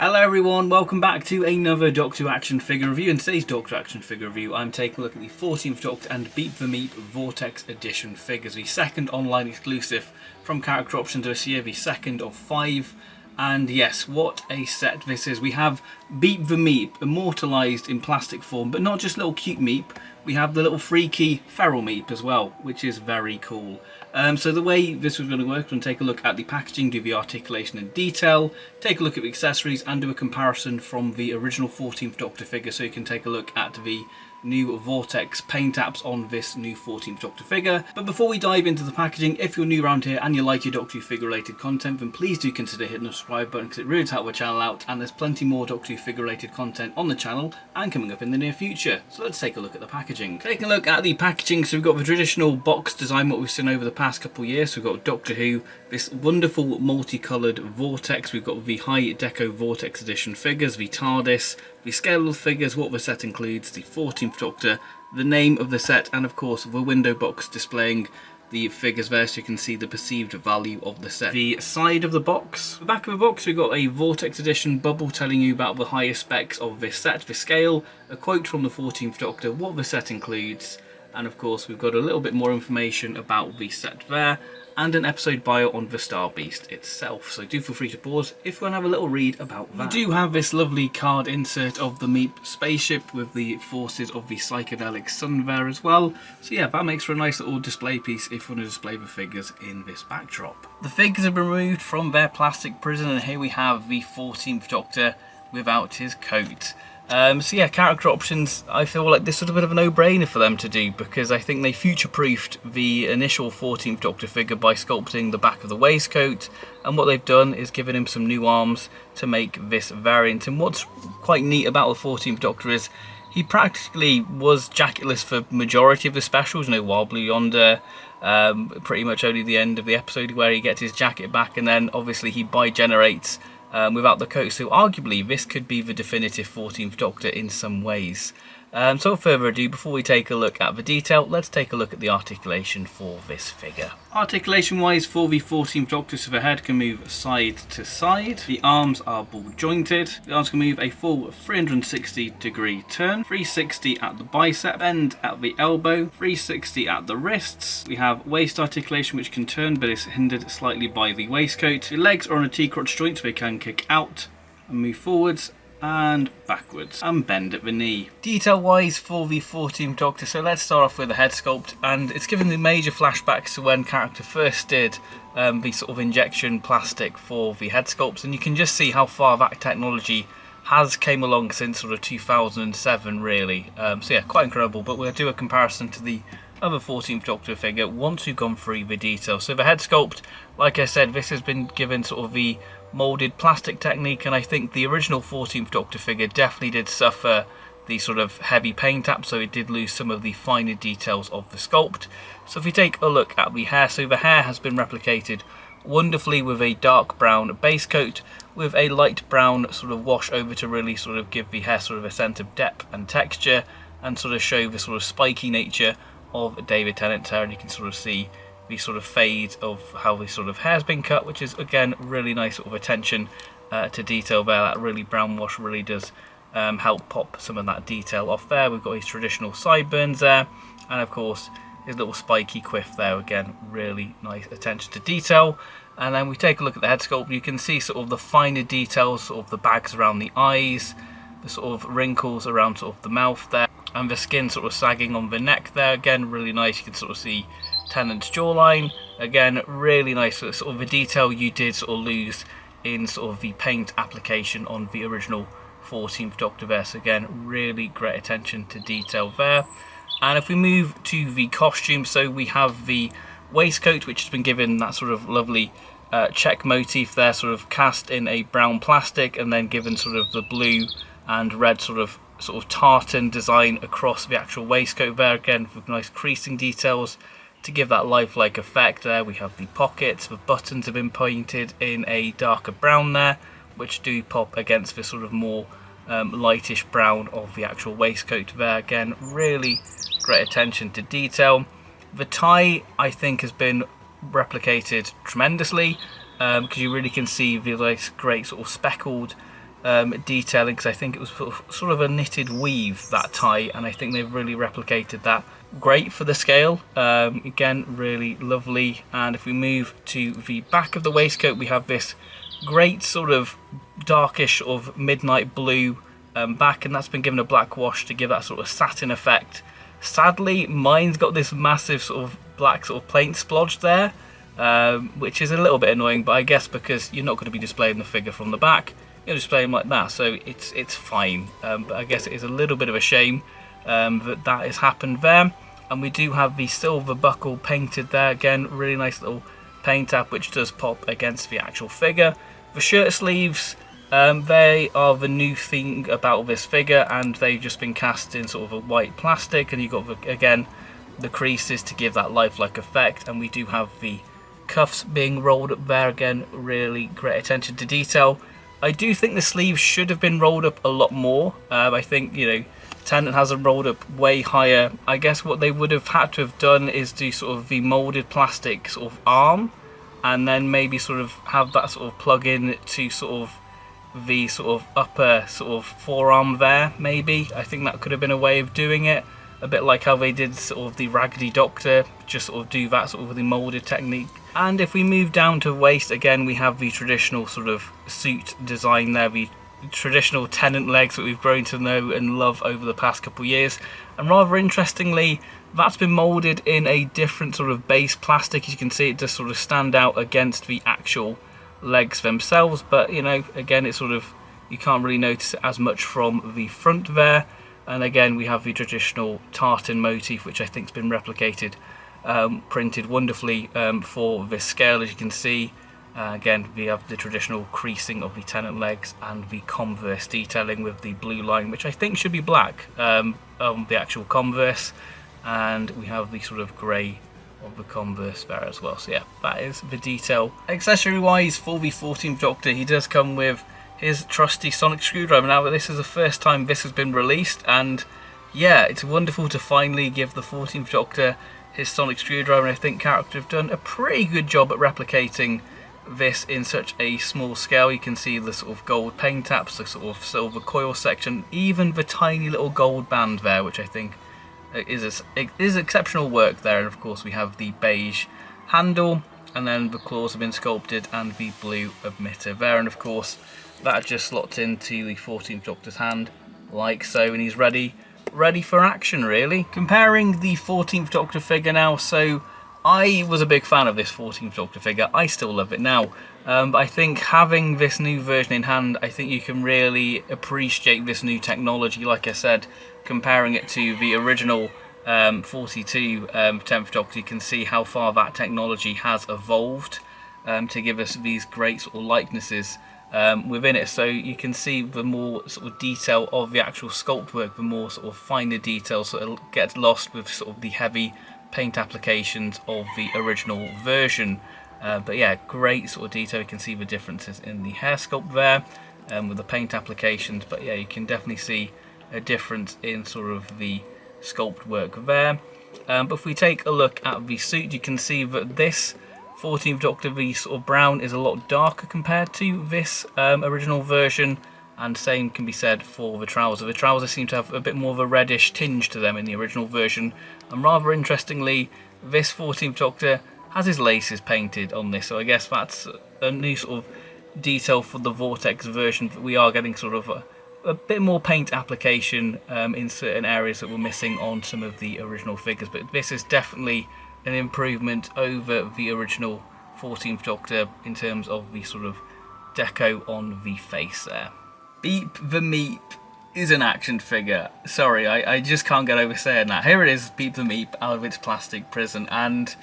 Hello everyone, welcome back to another Doctor Who action figure review. In today's Doctor Who action figure review, I'm taking a look at the 14th Doctor and Beep the Meep Vortex Edition figures, the second online exclusive from Character Options this year, the second of 5. And yes, what a set this is. We have Beep the Meep immortalised in plastic form, but not just little cute Meep. We have the little freaky feral Meep as well, which is very cool. So the way this was going to work, we're going to take a look at the packaging, do the articulation and detail, take a look at the accessories and do a comparison from the original 14th Doctor figure, so you can take a look at the new Vortex paint apps on this new 14th Doctor figure. But before we dive into the packaging, if you're new around here and you like your Doctor Who figure related content, then please do consider hitting the subscribe button because it really helps the channel out, and there's plenty more Doctor Who figure related content on the channel and coming up in the near future. So let's take a look at the packaging. Taking a look at the packaging, so we've got the traditional box design, what we've seen over the past couple of years. So we've got Doctor Who, this wonderful multicoloured Vortex, we've got the High Deco Vortex Edition figures, the TARDIS, the scale of the figures, what the set includes, the 14th Doctor, the name of the set, and of course the window box displaying the figures there so you can see the perceived value of the set. The side of the box, the back of the box, we've got a Vortex Edition bubble telling you about the highest specs of this set, the scale, a quote from the 14th Doctor, what the set includes, and of course we've got a little bit more information about the set there, and an episode bio on the Star Beast itself. So do feel free to pause if you want to have a little read about that. We do have this lovely card insert of the Meep spaceship with the forces of the psychedelic sun there as well. So yeah, that makes for a nice little display piece if you want to display the figures in this backdrop. The figures have been removed from their plastic prison, and here we have the 14th Doctor without his coat. So yeah, Character Options, I feel like this was a bit of a no-brainer for them to do, because I think they future-proofed the initial 14th Doctor figure by sculpting the back of the waistcoat, and what they've done is given him some new arms to make this variant. And what's quite neat about the 14th Doctor is he practically was jacketless for majority of the specials, While Blue Yonder, pretty much only the end of the episode where he gets his jacket back, and then obviously he bi-generates without the coat, so arguably this could be the definitive 14th Doctor in some ways. So without further ado, before we take a look at the detail, let's take a look at the articulation for this figure. Articulation wise for the 14th Doctor, so the head can move side to side, the arms are ball jointed, the arms can move a full 360 degree turn, 360 at the bicep, bend at the elbow, 360 at the wrists. We have waist articulation which can turn but is hindered slightly by the waistcoat. The legs are on a T-crotch joint so they can kick out and move forwards and backwards and bend at the knee. Detail wise for the 14th Doctor, so let's start off with the head sculpt, and it's given the major flashbacks to when character first did the sort of injection plastic for the head sculpts, and you can just see how far that technology has came along since sort of 2007 really. So yeah, quite incredible, but we'll do a comparison to the other 14th Doctor figure once we've gone through the details. So the head sculpt, like I said, this has been given sort of the moulded plastic technique, and I think the original 14th Doctor figure definitely did suffer the sort of heavy paint app, so it did lose some of the finer details of the sculpt. So if you take a look at the hair, so the hair has been replicated wonderfully with a dark brown base coat with a light brown sort of wash over to really sort of give the hair sort of a sense of depth and texture and sort of show the sort of spiky nature of David Tennant's hair, and you can sort of see the sort of fade of how the sort of hair's been cut, which is again really nice sort of attention to detail there. That really brown wash really does help pop some of that detail off there. We've got his traditional sideburns there, and of course his little spiky quiff there, again really nice attention to detail. And then we take a look at the head sculpt, you can see sort of the finer details, sort of the bags around the eyes, the sort of wrinkles around sort of the mouth there, and the skin sort of sagging on the neck there, again really nice. You can sort of see Tennant's jawline, again really nice, sort of the detail you did sort of lose in sort of the paint application on the original 14th Doctor there. So again, really great attention to detail there. And if we move to the costume, so we have the waistcoat which has been given that sort of lovely check motif there, sort of cast in a brown plastic and then given sort of the blue and red sort of tartan design across the actual waistcoat there, again with nice creasing details to give that lifelike effect there. We have the pockets, the buttons have been painted in a darker brown there, which do pop against the sort of more lightish brown of the actual waistcoat there. Again, really great attention to detail. The tie, I think, has been replicated tremendously because you really can see the nice, great sort of speckled detailing, because I think it was sort of a knitted weave, that tie, and I think they've really replicated that. Great for the scale, again really lovely. And if we move to the back of the waistcoat, we have this great sort of darkish of midnight blue back, and that's been given a black wash to give that sort of satin effect. Sadly, mine's got this massive sort of black sort of paint splodge there, which is a little bit annoying, but I guess because you're not going to be displaying the figure from the back, you'll display them like that, so it's fine. But I guess it is a little bit of a shame that has happened there. And we do have the silver buckle painted there, again really nice little paint app which does pop against the actual figure. The shirt sleeves, they are the new thing about this figure, and they've just been cast in sort of a white plastic, and you've got again the creases to give that lifelike effect. And we do have the cuffs being rolled up there, again really great attention to detail. I do think the sleeves should have been rolled up a lot more. I think, you know, Tennant has them rolled up way higher. I guess what they would have had to have done is do sort of the moulded plastic sort of arm, and then maybe sort of have that sort of plug in to sort of the sort of upper sort of forearm there, maybe. I think that could have been a way of doing it, a bit like how they did sort of the Raggedy Doctor, just sort of do that sort of with the moulded technique. And if we move down to waist, again we have the traditional sort of suit design there, the traditional Tennant legs that we've grown to know and love over the past couple of years. And rather interestingly, that's been moulded in a different sort of base plastic. As you can see, it does sort of stand out against the actual legs themselves, but you know, again, it's sort of, you can't really notice it as much from the front there. And again, we have the traditional tartan motif, which I think has been replicated, printed wonderfully for this scale. As you can see, again, we have the traditional creasing of the Tennant legs and the Converse detailing with the blue line, which I think should be black on the actual Converse, and we have the sort of grey of the Converse there as well. So yeah, that is the detail. Accessory wise, for the 14th Doctor, he does come with his trusty sonic screwdriver. Now, this is the first time this has been released, and yeah, it's wonderful to finally give the 14th Doctor his sonic screwdriver, and I think characters have done a pretty good job at replicating this in such a small scale. You can see the sort of gold paint taps, the sort of silver coil section, even the tiny little gold band there, which I think is exceptional work there. And of course we have the beige handle, and then the claws have been sculpted, and the blue emitter there, and of course that just slots into the 14th Doctor's hand like so, and he's ready for action really. Comparing the 14th Doctor figure now, so I was a big fan of this 14th Doctor figure. I still love it now. But I think having this new version in hand, I think you can really appreciate this new technology. Like I said, comparing it to the original 42 10th Doctor, you can see how far that technology has evolved to give us these great sort of likenesses within it. So you can see the more sort of detail of the actual sculpt work, the more sort of finer details, so it'll get lost with sort of the heavy paint applications of the original version. But yeah, great sort of detail. You can see the differences in the hair sculpt there with the paint applications, but yeah, you can definitely see a difference in sort of the sculpt work there. But if we take a look at the suit, you can see that this 14th Doctor, the sort of brown, is a lot darker compared to this original version, and same can be said for the trousers. The trousers seem to have a bit more of a reddish tinge to them in the original version, and rather interestingly, this 14th Doctor has his laces painted on this, so I guess that's a new sort of detail for the Vortex version. We are getting sort of a bit more paint application in certain areas that were missing on some of the original figures, but this is definitely an improvement over the original 14th Doctor in terms of the sort of deco on the face there. Beep the Meep is an action figure. Sorry, I just can't get over saying that. Here it is, Beep the Meep out of its plastic prison, and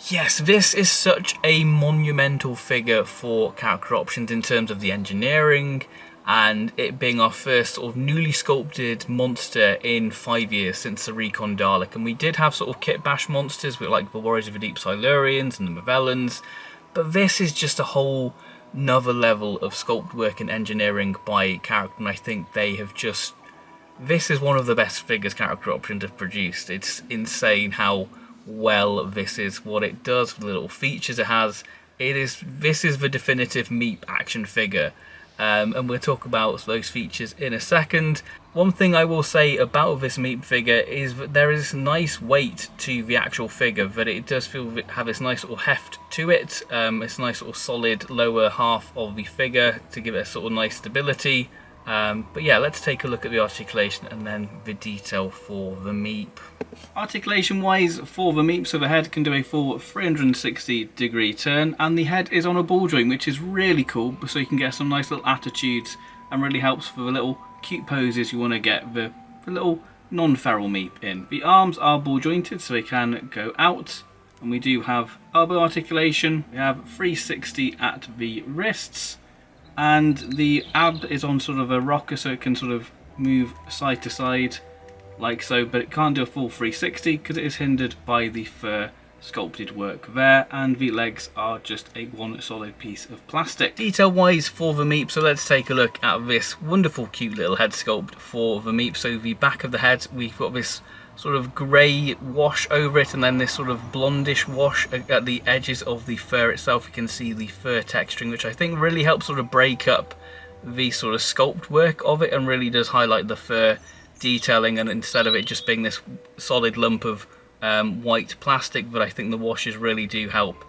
yes, this is such a monumental figure for character options in terms of the engineering, and it being our first sort of newly sculpted monster in 5 years since the Recon Dalek. And we did have sort of kit bash monsters with like the Warriors of the Deep Silurians and the Mavellans, but this is just a whole another level of sculpt work and engineering by character, and I think they have just, this is one of the best figures character options have produced. It's insane how well this is, what it does, the little features it has. This is the definitive Meep action figure. and we'll talk about those features in a second. One thing I will say about this Meep figure is that there is nice weight to the actual figure, that it does have this nice little heft to it. It's a nice little solid lower half of the figure to give it a sort of nice stability. But yeah, let's take a look at the articulation and then the detail for the Meep. Articulation wise for the Meep, so the head can do a full 360-degree turn, and the head is on a ball joint, which is really cool, so you can get some nice little attitudes and really helps for the little cute poses you want to get the little non-feral Meep in. The arms are ball jointed, so they can go out, and we do have elbow articulation. We have 360 at the wrists, and the ab is on sort of a rocker, so it can sort of move side to side like so, but it can't do a full 360 because it is hindered by the fur sculpted work there, and the legs are just one solid piece of plastic. Detail wise for the Meep, so let's take a look at this wonderful cute little head sculpt for the Meep. So the back of the head, we've got this sort of grey wash over it, and then this sort of blondish wash at the edges of the fur itself. You can see the fur texturing, which I think really helps sort of break up the sort of sculpt work of it and really does highlight the fur detailing, and instead of it just being this solid lump of white plastic, but I think the washes really do help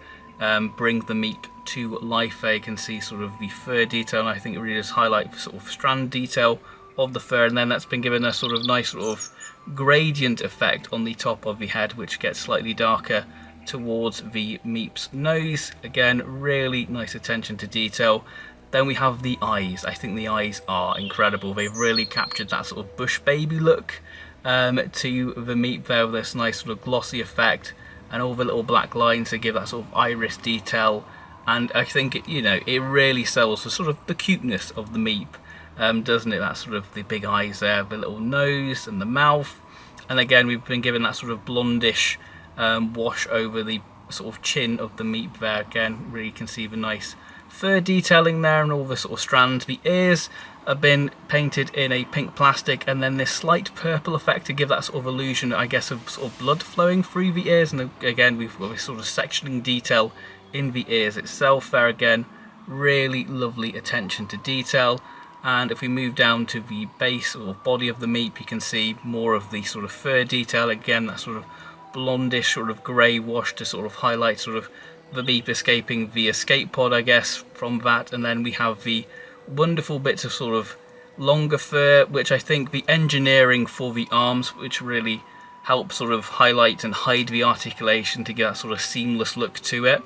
bring the Meep to life there. You can see sort of the fur detail, and I think it really does highlight the sort of strand detail of the fur, and then that's been given a sort of nice sort of gradient effect on the top of the head, which gets slightly darker towards the Meep's nose. Again, really nice attention to detail. Then we have the eyes. I think the eyes are incredible. They've really captured that sort of bush baby look to the Meep there, with this nice sort of glossy effect and all the little black lines to give that sort of iris detail. And I think it really sells for sort of the cuteness of the Meep, doesn't it? That sort of the big eyes there, the little nose and the mouth. And again, we've been given that sort of blondish wash over the sort of chin of the Meep there. Again, really can see the nice fur detailing there and all the sort of strands. The ears have been painted in a pink plastic, and then this slight purple effect to give that sort of illusion, I guess, of sort of blood flowing through the ears. And again, we've got this sort of sectioning detail in the ears itself there. Again, really lovely attention to detail. And if we move down to the base or body of the Meep, you can see more of the sort of fur detail. Again, that sort of blondish sort of grey wash to sort of highlight sort of the Meep escaping the escape pod, I guess, from that. And then we have the wonderful bits of sort of longer fur, which I think the engineering for the arms, which really helps sort of highlight and hide the articulation to get that sort of seamless look to it.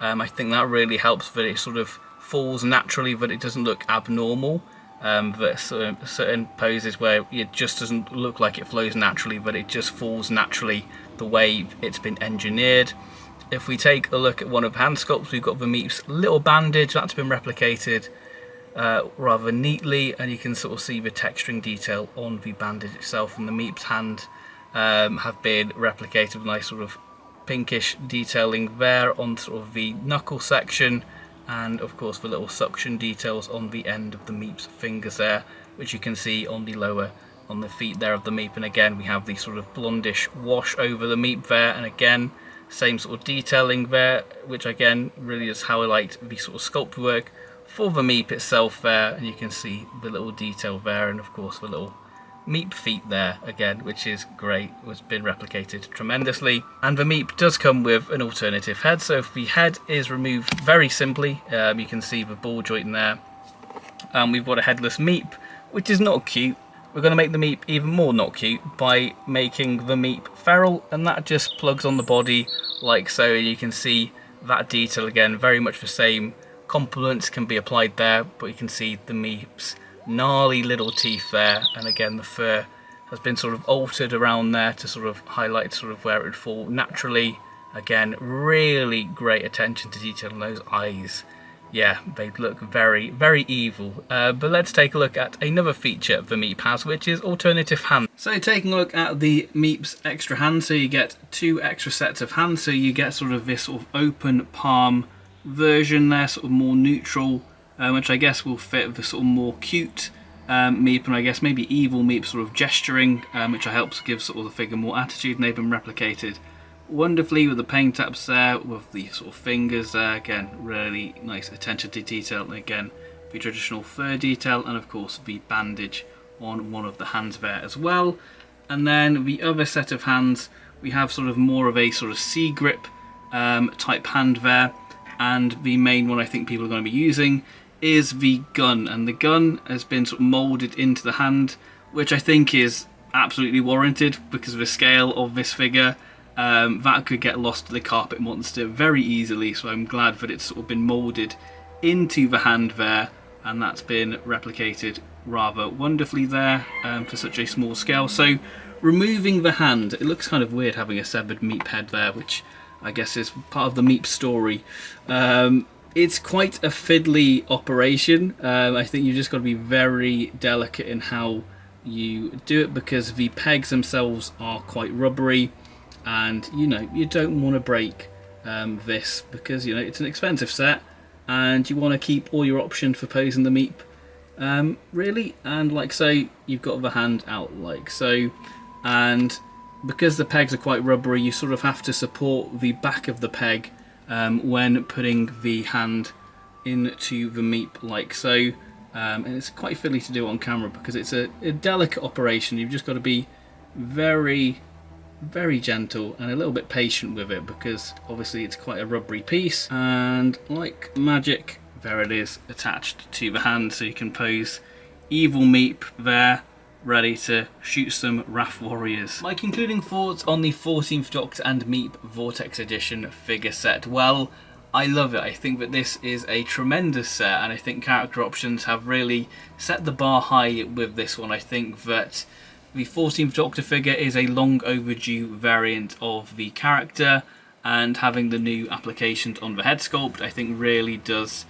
I think that really helps that it sort of falls naturally, that it doesn't look abnormal. There's certain poses where it just doesn't look like it flows naturally, but it just falls naturally the way it's been engineered. If we take a look at one of the hand sculpts, we've got the Meep's little bandage that's been replicated rather neatly, and you can sort of see the texturing detail on the bandage itself. And the Meep's hand have been replicated with nice sort of pinkish detailing there on sort of the knuckle section, and of course the little suction details on the end of the Meep's fingers there, which you can see on the feet there of the Meep. And again, we have the sort of blondish wash over the Meep there, and again, same sort of detailing there, which again really does highlight the sort of sculpt work for the Meep itself there. And you can see the little detail there, and of course the little Meep feet there again, which is great, was been replicated tremendously. And the Meep does come with an alternative head, so if the head is removed very simply, you can see the ball joint in there, and we've got a headless Meep, which is not cute. We're going to make the Meep even more not cute by making the Meep feral, and that just plugs on the body like so. You can see that detail again, very much the same complements can be applied there, but you can see the Meep's gnarly little teeth there, and again the fur has been sort of altered around there to sort of highlight sort of where it would fall naturally. Again, really great attention to detail in those eyes. Yeah, they look very, very evil. But let's take a look at another feature the Meep has, which is alternative hands. So taking a look at the Meep's extra hands, so you get 2 extra sets of hands, so you get sort of this sort of open palm version there, sort of more neutral, which I guess will fit the sort of more cute Meep, and I guess maybe evil Meep sort of gesturing, which helps give sort of the figure more attitude, and they've been replicated wonderfully with the paint taps there, with the sort of fingers there. Again, really nice attention to detail, and again the traditional fur detail, and of course the bandage on one of the hands there as well. And then the other set of hands, we have sort of more of a sort of C grip type hand there, and the main one I think people are going to be using is the gun, and the gun has been sort of moulded into the hand, which I think is absolutely warranted because of the scale of this figure. That could get lost to the carpet monster very easily, so I'm glad that it's sort of been moulded into the hand there, and that's been replicated rather wonderfully there for such a small scale. So removing the hand, it looks kind of weird having a severed Meep head there, which I guess is part of the Meep story. It's quite a fiddly operation. I think you've just got to be very delicate in how you do it, because the pegs themselves are quite rubbery, and you don't want to break this, because it's an expensive set and you want to keep all your options for posing the Meep really. And like so, you've got the hand out like so, and because the pegs are quite rubbery, you sort of have to support the back of the peg when putting the hand into the Meep like so. And it's quite fiddly to do it on camera because it's a delicate operation. You've just got to be very, very gentle and a little bit patient with it, because obviously it's quite a rubbery piece. And like magic, there it is attached to the hand, so you can pose evil Meep there, ready to shoot some Wrath Warriors. My concluding thoughts on the 14th Doctor and Meep Vortex Edition figure set. Well, I love it. I think that this is a tremendous set, and I think character options have really set the bar high with this one. I think that the 14th Doctor figure is a long overdue variant of the character, and having the new applications on the head sculpt I think really does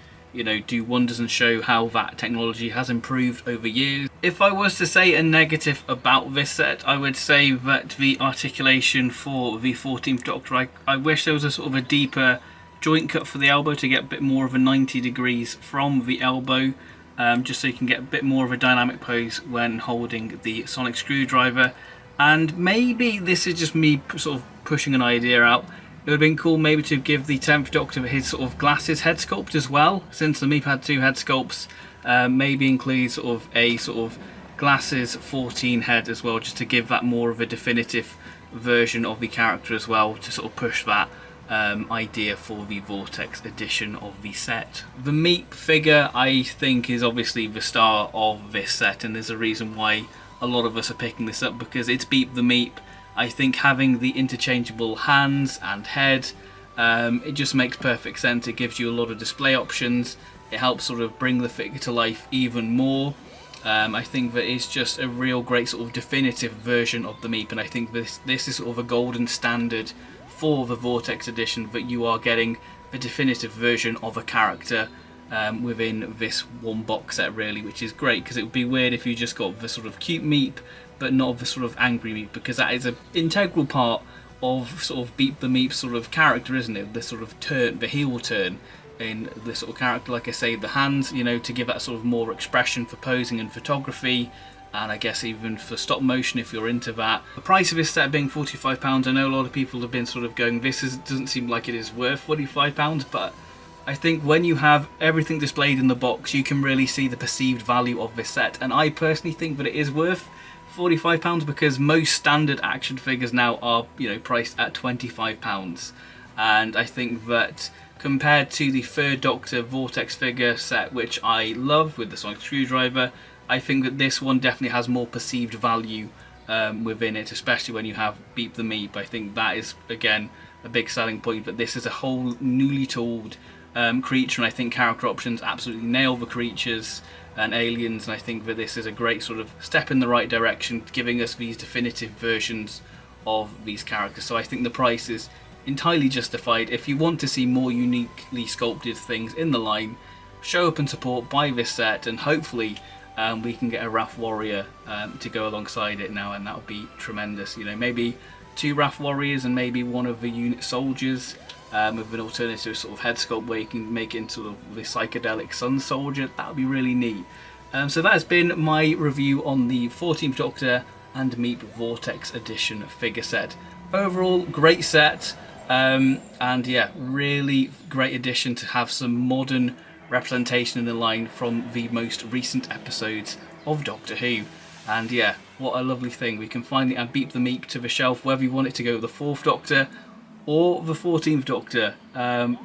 do wonders and show how that technology has improved over years. If I was to say a negative about this set, I would say that the articulation for the 14th Doctor, I wish there was a sort of a deeper joint cut for the elbow to get a bit more of a 90 degrees from the elbow, just so you can get a bit more of a dynamic pose when holding the sonic screwdriver. And maybe this is just me sort of pushing an idea out. It would have been cool maybe to give the 10th Doctor his sort of glasses head sculpt as well, since the Meep had two head sculpts. Maybe include sort of a sort of glasses 14 head as well, just to give that more of a definitive version of the character as well, to sort of push that idea for the Vortex edition of the set. The Meep figure I think is obviously the star of this set, and there's a reason why a lot of us are picking this up, because it's Beep the Meep. I think having the interchangeable hands and head, it just makes perfect sense. It gives you a lot of display options. It helps sort of bring the figure to life even more. I think that it's just a real great sort of definitive version of the Meep, and I think this is sort of a golden standard for the Vortex edition, that you are getting a definitive version of a character within this one box set really, which is great, because it would be weird if you just got the sort of cute Meep but not the sort of angry Meep, because that is an integral part of sort of Beep the Meep sort of character, isn't it? The sort of turn, the heel turn in the sort of character. Like I say, the hands, to give that sort of more expression for posing and photography, and I guess even for stop motion if you're into that. The price of this set being £45, I know a lot of people have been sort of going, doesn't seem like it is worth £45, but I think when you have everything displayed in the box, you can really see the perceived value of this set, and I personally think that it is worth £45, because most standard action figures now are priced at £25, and I think that compared to the 3rd Doctor Vortex figure set, which I love with the sonic screwdriver, I think that this one definitely has more perceived value within it, especially when you have Beep the Meep. I think that is again a big selling point, that this is a whole newly tooled creature, and I think character options absolutely nail the creatures and aliens, and I think that this is a great sort of step in the right direction, giving us these definitive versions of these characters. So I think the price is entirely justified. If you want to see more uniquely sculpted things in the line, show up and support, buy this set, and hopefully we can get a Wrath Warrior to go alongside it now, and that would be tremendous. Maybe 2 Wrath Warriors and maybe one of the unit soldiers, with an alternative sort of head sculpt where you can make it into sort of the psychedelic Sun Soldier. That would be really neat. So that has been my review on the 14th Doctor and Meep Vortex Edition figure set. Overall, great set, and yeah, really great addition to have some modern representation in the line from the most recent episodes of Doctor Who. And yeah, what a lovely thing. We can finally add Beep the Meep to the shelf, whether you want it to go with the 4th Doctor or the 14th Doctor.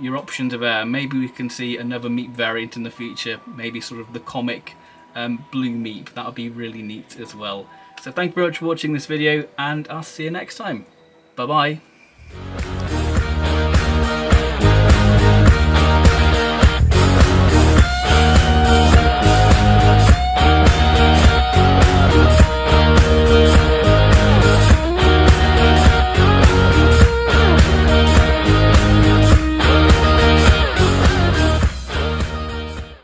Your options are there. Maybe we can see another Meep variant in the future, maybe sort of the comic blue Meep. That would be really neat as well. So thank you very much for watching this video, and I'll see you next time. Bye bye.